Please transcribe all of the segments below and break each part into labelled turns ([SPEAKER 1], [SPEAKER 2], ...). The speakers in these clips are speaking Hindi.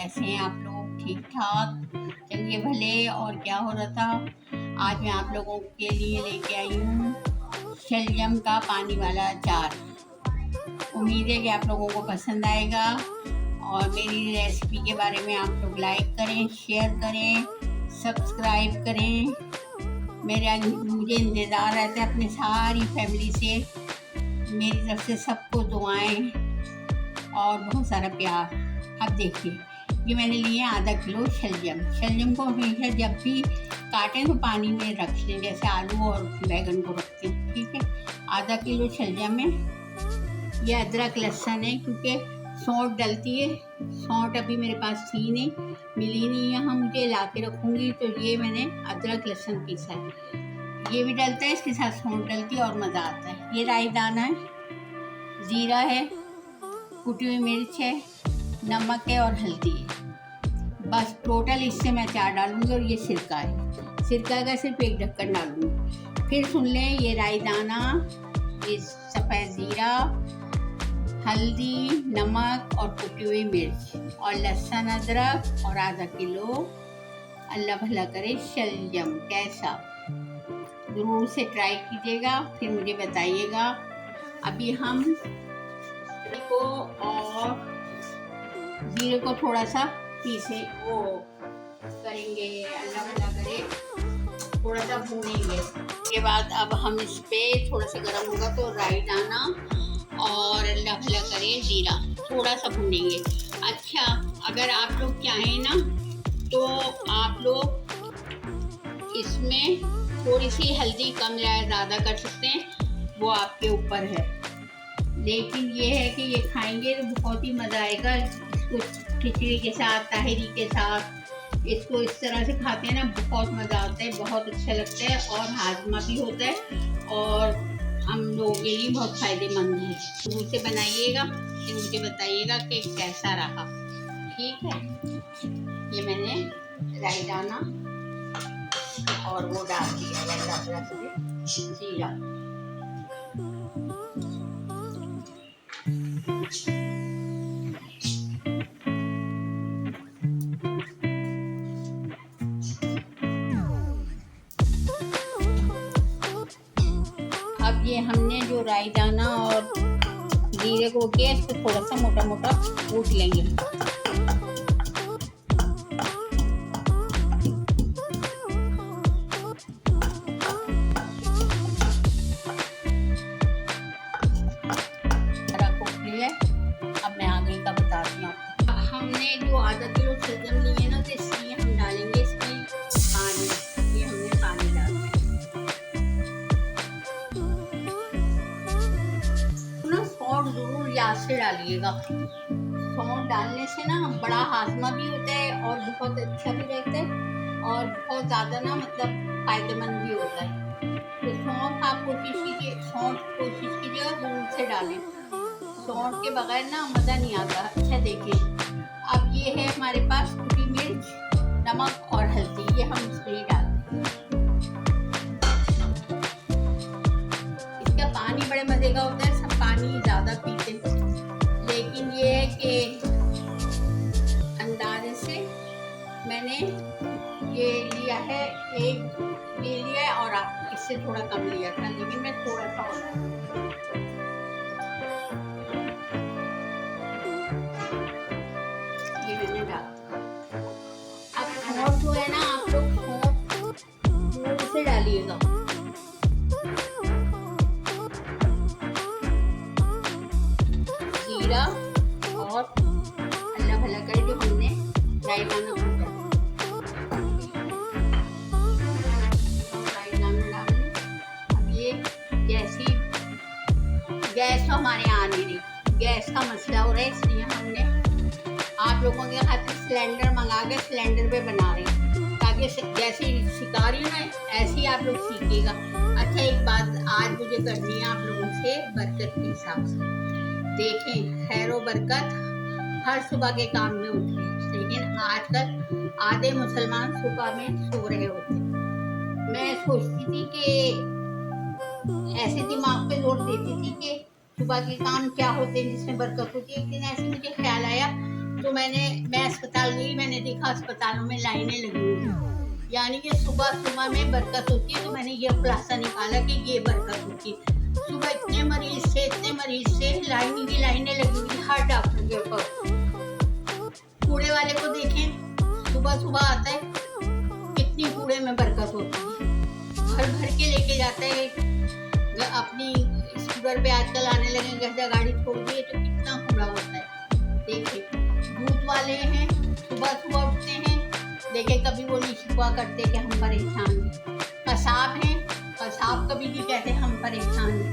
[SPEAKER 1] कैसे हैं आप लोग? ठीक ठाक, चलिए भले। और क्या हो रहा था? आज मैं आप लोगों के लिए लेके आई हूँ शलजम का पानी वाला अचार। उम्मीद है कि आप लोगों को पसंद आएगा और मेरी रेसिपी के बारे में आप लोग लाइक करें, शेयर करें, सब्सक्राइब करें। मुझे इंतज़ार रहता है अपनी सारी फैमिली से। मेरी तरफ से सबको दुआएं और बहुत सारा प्यार। अब देखिए, ये मैंने लिए आधा किलो शलजम को हमेशा जब भी काटें तो पानी में रख लें, जैसे आलू और बैगन को रखते हैं। ठीक है, आधा किलो शलजम में ये अदरक लहसुन है, क्योंकि सौंठ डलती है। सौंठ अभी मेरे पास थी नहीं, मिली नहीं, यहाँ मुझे ला के रखूँगी। तो ये मैंने अदरक लहसुन पीसा है, ये भी डलता है, इसके साथ सौंठ डलती है और मज़ा आता है। ये राई दाना है, ज़ीरा है, कुटी हुई मिर्च है, नमक है और हल्दी है। बस टोटल इससे मैं अचार डालूंगी। और ये सिरका है, सिरका का सिर्फ एक ढक्कन डालूंगी। फिर सुन लें, ये राई दाना, ये सफ़ेद ज़ीरा, हल्दी, नमक और कुटी हुई मिर्च और लहसुन अदरक और आधा किलो अल्लाह भला करे शलजम। कैसा, ज़रूर से ट्राई कीजिएगा, फिर मुझे बताइएगा। अभी हम को और जीरे को थोड़ा सा पीसे वो करेंगे, अल्लाह भला करे, थोड़ा सा भूनेंगे। उसके बाद अब हम इस पे थोड़ा सा गर्म होगा तो राई दाना और अल्लाह भला करे जीरा थोड़ा सा भूनेंगे। अच्छा, अगर आप लोग चाहें ना तो आप लोग इसमें थोड़ी सी हल्दी कम या ज़्यादा कर सकते हैं, वो आपके ऊपर है। लेकिन ये है कि ये खाएंगे तो बहुत ही मज़ा आएगा। इसको खिचड़ी के साथ, ताहिरी के साथ, इसको इस तरह से खाते हैं ना, बहुत मज़ा आता है, बहुत अच्छा लगता है और हाजमा भी होता है और हम लोगों के लिए बहुत फ़ायदेमंद है। शुरू से बनाइएगा, फिर मुझे बताइएगा कि कैसा रहा। ठीक है, ये मैंने राई दाना और वो डाल दिया, जीरा। अब ये हमने जो राई दाना और जीरे को किया, इसको थोड़ा सा मोटा मोटा कूट लेंगे। अब मैं आगे का बताती हूँ। अब हमने जो आधा किलो शलजम लिए ना, तो इसलिए हम डालेंगे इसमें पानी। ये हमने पानी डालना है। सौंठ जरूर याद से डालिएगा। सौंठ डालने से ना बड़ा हाजमा भी होता है और बहुत अच्छा भी रहता है और बहुत ज़्यादा ना मतलब फायदेमंद भी होता है। तो सौंठ आप कोशिश कीजिएगा जरूर से डालें। सौंठ के बगैर ना मज़ा नहीं आता। अच्छा देखिए, अब ये है हमारे पास कुटी मिर्च, नमक और हल्दी, ये हम इसमें डालते हैं। इसका पानी बड़े मज़े का होता है, सब पानी ज़्यादा पीते हैं, लेकिन ये है कि अंदाजे से मैंने ये लिया है, एक ये लिया है और आप इससे थोड़ा कम लिया था, लेकिन मैं थोड़ा सा सौंठ जो है ना, आप लोग सौंठ जोर से डालिएगा। जीरा और अल्लाह भला करे जो हमने राई दाना कूटा, राई दाना डालने। अब ये गैस तो हमारे यहाँ नहीं रही, गैस का मसला हो रहा है, इसलिए हमने आप लोगों के खातिर सिलेंडर मंगा के सिलेंडर पे बना रहे हैं, ताकि जैसे सिखा रही हूँ ना, ऐसे ही आप लोग सीखिएगा। अच्छा, एक बात आज मुझे करनी है आप लोगों से, बरकत के हिसाब से। देखें, खैर व बरकत हर सुबह के काम में होती है, लेकिन आजकल आधे मुसलमान सुबह में सो रहे होते हैं। मैं सोचती थी कि ऐसे दिमाग पे जोर देती थी कि सुबह के काम क्या होते हैं जिसमें बरकत होती है। एक दिन ऐसे मुझे ख्याल आया, तो मैं अस्पताल गई, मैंने देखा अस्पतालों में लाइनें लगी हुई हैं, यानी कि सुबह सुबह में बरकत होती है। तो मैंने ये खुलासा निकाला कि ये बरकत होती है। सुबह इतने मरीज से लाइन की लाइनें लगी हुई हर डॉक्टर के ऊपर। कूड़े वाले को देखें, सुबह सुबह आता है, कितनी कूड़े में बरकत होती है, भर भर के लेके जाता है अपनी स्कूटर पे। आजकल आने लगे, घर से गाड़ी छोड़ दिए तो कितना कूड़ा होता है। देखिए दूध वाले हैं, सुबह सुबह उठते हैं, देखिए कभी वो नहीं शिकवा करते कि हम परेशान हैं। कसाब हैं, कसाब कभी नहीं कहते हम परेशान हैं।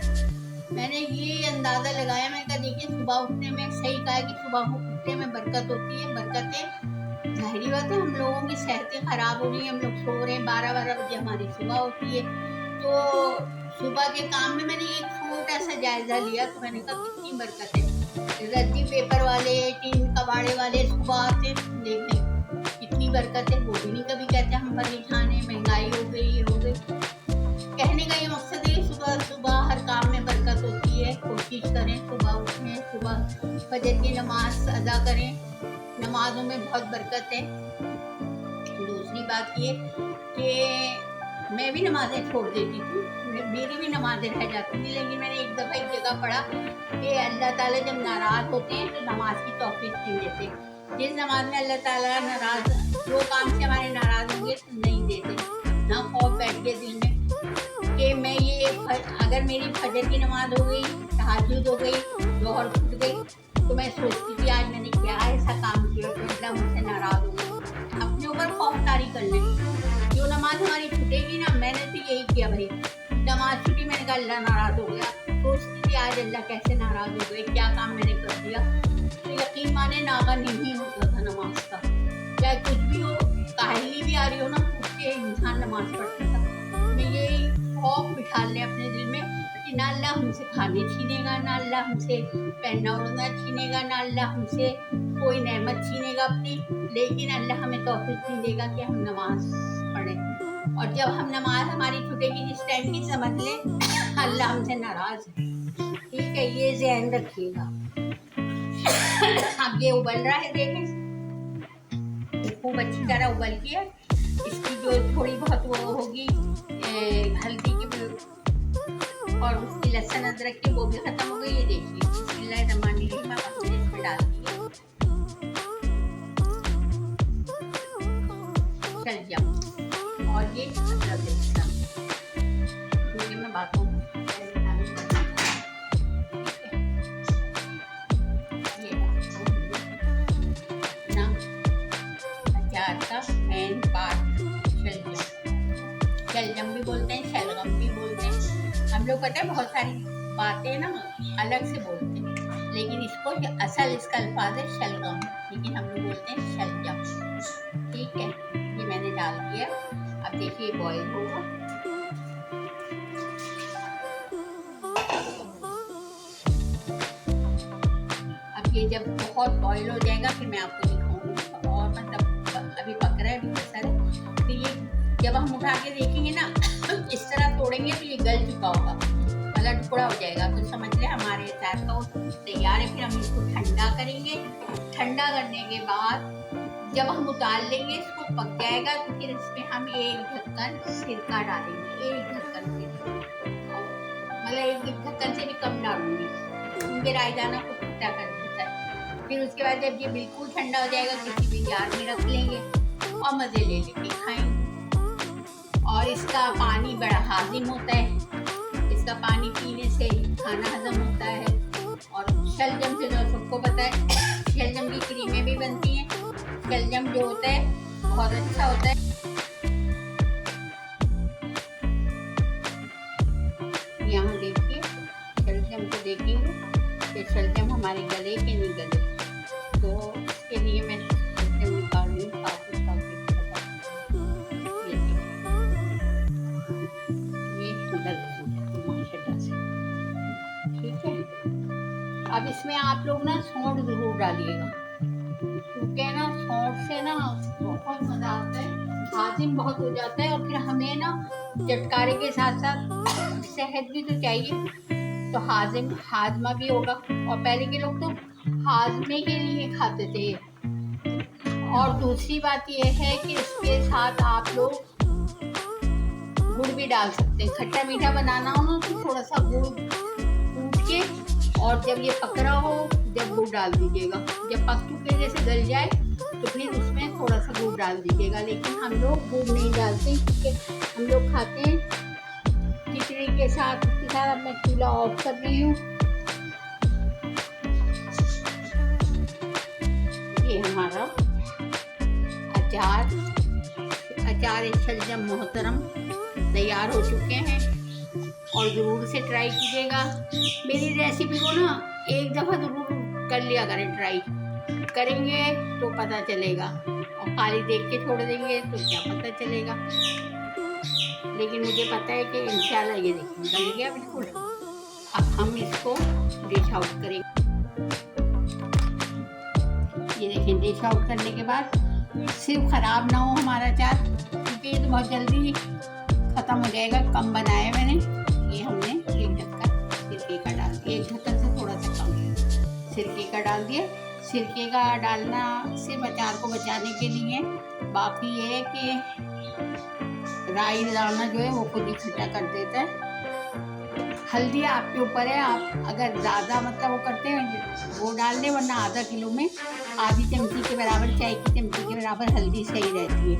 [SPEAKER 1] मैंने ये अंदाज़ा लगाया, मैंने कहा देखिए सुबह उठने में, सही कहा कि सुबह उठने में बरकत होती है। बरकतें जाहिर बात है, हम लोगों की सेहतें ख़राब हो रही हैं, हम लोग सो रहे हैं, 12-12 बजे हमारी सुबह होती है। तो सुबह के काम में मैंने एक छोटा सा जायजा लिया, तो मैंने कहा कितनी बरकत है। रद्दी पेपर वाले, टीन कबाड़े वाले सुबह आते, देखने कितनी बरकत है। वो भी नहीं कभी कहते हम परेशान हैं, महंगाई हो गई, ये हो गई। कहने का ये मकसद है, सुबह सुबह हर काम में बरकत होती है। कोशिश करें सुबह उठें, सुबह फजर की नमाज अदा करें, नमाजों में बहुत बरकत है। दूसरी बात ये कि मैं भी नमाजें छोड़ देती थी, मेरी भी नमाजें रह जाती थी, लेकिन मैंने एक दफ़ा एक जगह पढ़ा कि अल्लाह ताला जब नाराज़ होते हैं तो नमाज की तौफीक नहीं देते। जिस नमाज में अल्लाह ताला नाराज़, जो काम से हमारे नाराज़ होंगे तो नहीं देते। ना खौफ बैठ गया दिल में कि मैं ये अगर मेरी फजर की नमाज हो गई, तहज्जुद हो गई, जोहर छूट गई, तो मैं सोचती थी आज मैंने क्या ऐसा काम किया तो अल्लाह मुझसे नाराज़ हो गई। अपने ऊपर खौफदारी कर लें, जो नमाज हमारी छूटेगी ना, मैंने तो यही किया भाई, नमाज छुट्टी, मैंने कहा अल्लाह नाराज़ हो गया, सोचती थी आज अल्लाह कैसे नाराज़ हो गए, क्या काम मैंने कर दिया। तो यकीन माने नागा नहीं होता था नमाज का, चाहे कुछ भी हो, काहली भी आ रही हो ना, उसके इंसान नमाज पढ़ता था। मैं ये खौफ बिठा लें अपने दिल में कि ना अल्लाह हमसे खाने छीनेगा, ना अल्लाह हमसे पहनना ओढ़ना छीनेगा, ना अल्लाह हमसे कोई नेमत छीनेगा अपनी, लेकिन अल्लाह हमें तौफीक नहीं देगा कि हम नमाज पढ़ें। और जब हम नमाज हमारी छूटेगी जिस टाइम की, समझ लें अल्लाह हमसे नाराज़ है। ठीक है, ये ध्यान रखिएगा। अब ये उबल रहा है, देखें खूब अच्छी तरह उबल के, इसकी जो थोड़ी बहुत वो होगी हल्दी की और उसकी लहसुन अदरक की, वो भी खत्म हो गई। ये देखिए बिस्मिल्लाहिर्रहमानिर्रहीम, हमने इसमें डाल दिया शलजम और ये अदरक लहसुन, क्योंकि मैं बातों शलजम भी बोलते हैं, शलगम भी बोलते हैं। हम लोग पता है बहुत सारी बातें ना अलग से बोलते हैं, लेकिन इसको असल इसका अल्फाज है शलगम, लेकिन हम लोग बोलते हैं शलजम। ठीक है, ये मैंने डाल दिया। अब देखिए बॉईल होगा। अब ये जब बहुत बॉईल हो जाएगा फिर मैं आपको दिखाऊंगी। और मतलब अभी पक रहा है, अभी बसर है, तो ये जब हम उठा के देखेंगे ना इस तरह तोड़ेंगे तो ये गल चुका होगा, मतलब टुकड़ा हो जाएगा, तो समझ लें हमारे अचार का तैयार है। फिर हम इसको ठंडा करेंगे। ठंडा करने के बाद जब हम उतार लेंगे, इसको पक जाएगा, तो फिर इसमें हम एक ढक्कन सिरका डालेंगे, एक ढक्कन सिरका, मतलब एक ढक्कन से भी कम डालूंगी, क्योंकि रायदाना को खट्टा कर देता है। फिर उसके बाद जब ये बिल्कुल ठंडा हो जाएगा, किसी भी जार में रख लेंगे और मज़े ले लेके खाएंगे। और इसका पानी बड़ा हाजिम होता है, इसका पानी पीने से खाना हजम होता है। और शलजम से जो सबको पता है, शलजम की क्रीमें भी बनती हैं। शलजम जो होता है बहुत अच्छा होता है। यहाँ देखिए शलजम को देखेंगे कि शलजम हमारे गले के नहीं गले, तो इसके लिए मैं शलजम निकाल रही हूँ। ठीक है, अब इसमें आप लोग ना सौंठ जरूर डालिएगा, क्योंकि ना सौंठ से ना बहुत मजा आता है, हाजिम बहुत हो जाता है। और फिर हमें ना चटकारे के साथ साथ सेहत भी तो चाहिए, तो हाजिमा भी होगा। और पहले के लोग तो हाजमे के लिए खाते थे, और दूसरी बात ये है कि इसके साथ आप लोग गुड़ भी डाल सकते हैं। खट्टा मीठा बनाना हो ना तो थोड़ा सा गुड़ कूट के, और जब ये पक रहा हो जब गुड़ डाल दीजिएगा। जब पक चुके जैसे गल जाए तो फिर उसमें थोड़ा सा गुड़ डाल दीजिएगा। लेकिन हम लोग गुड़ नहीं डालते क्योंकि हम लोग खाते हैं खिचड़ी के साथ। उसके साथ अब मैं चूल्हा ऑफ कर रही हूँ। ये हमारा अचार शलजम मोहतरम तैयार हो चुके हैं, और ज़रूर से ट्राई कीजिएगा। मेरी रेसिपी को ना एक दफ़ा ज़रूर कर लिया करें, ट्राई करेंगे तो पता चलेगा, और खाली देख के छोड़ देंगे तो क्या पता चलेगा। लेकिन मुझे पता है कि इंशाल्लाह ये देखिए गल गया बिल्कुल। अब हम इसको डिश आउट करेंगे। ये देखें, डिश आउट करने के बाद सिर्फ ख़राब ना हो हमारा अचार, क्योंकि ये तो बहुत जल्दी ख़त्म हो जाएगा। कम बनाया मैंने। ये हमने एक ढक्कन सिरके का डाल दिया, एक ढक्कन से थोड़ा सा कम सिरके का डाल दिया। सिरके का डालना सिर्फ अचार को बचाने के लिए। बाकी ये है कि राई डालना जो है वो खुद ही खट्टा कर देता है। हल्दी आपके ऊपर है, आप अगर ज़्यादा मतलब वो करते हैं वो डाल दें, वरना आधा किलो में आधी चमची के बराबर, चाय की चमची के बराबर हल्दी सही रहती है।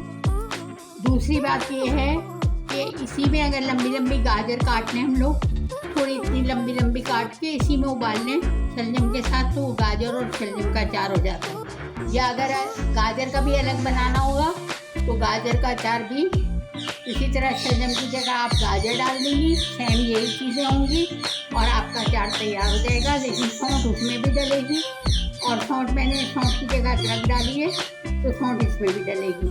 [SPEAKER 1] दूसरी बात ये है कि इसी में अगर लंबी लंबी गाजर काट लें हम लोग, थोड़ी इतनी लंबी लंबी काट के इसी में उबाल लें शलजम के साथ, तो गाजर और शलजम का अचार हो जाता है। या अगर गाजर का भी अलग बनाना होगा तो गाजर का अचार भी इसी तरह शलजम की जगह आप गाजर डाल देंगी, सेम यही चीज़ें होंगी और आपका अचार तैयार हो जाएगा। लेकिन सौंठ उसमें भी डलेगी, और सौंठ मैंने सौंठ की जगह अदरक डाली है तो सौंठ इसमें भी डलेगी।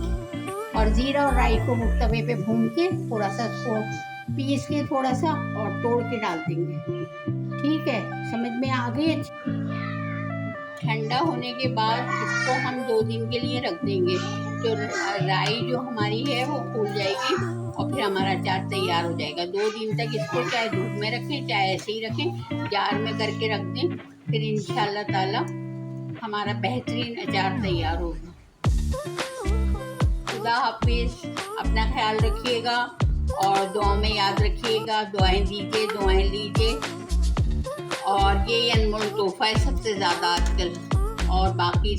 [SPEAKER 1] और जीरा और राई को तवे पे भून के थोड़ा सा उसको पीस के थोड़ा सा और तोड़ के डाल देंगे। ठीक है, समझ में आ गई। ठंडा होने के बाद इसको हम 2 दिन के लिए रख देंगे, तो राई जो हमारी है वो फूल जाएगी और फिर हमारा अचार तैयार हो जाएगा। 2 दिन तक इसको चाहे धूप में रखें चाहे ऐसे ही रखें, जार में करके रख दें, फिर इंशाल्लाह ताला हमारा बेहतरीन अचार तैयार होगा। खुदा हाफिज़, अपना ख्याल रखिएगा और दुआ में याद रखिएगा। दुआएं दीजिए, दुआएं लीजिए, और ये अनमोल तोहफा है सबसे ज़्यादा आजकल। और बाकी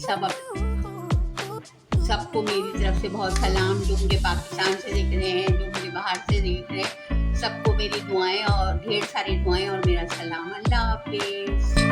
[SPEAKER 1] सबको मेरी तरफ से बहुत सलाम, जो मुझे पाकिस्तान से देख रहे हैं, जो मुझे बाहर से देख रहे हैं, सबको मेरी दुआएं और ढेर सारी दुआएं और मेरा सलाम। अल्लाह हाफिज़।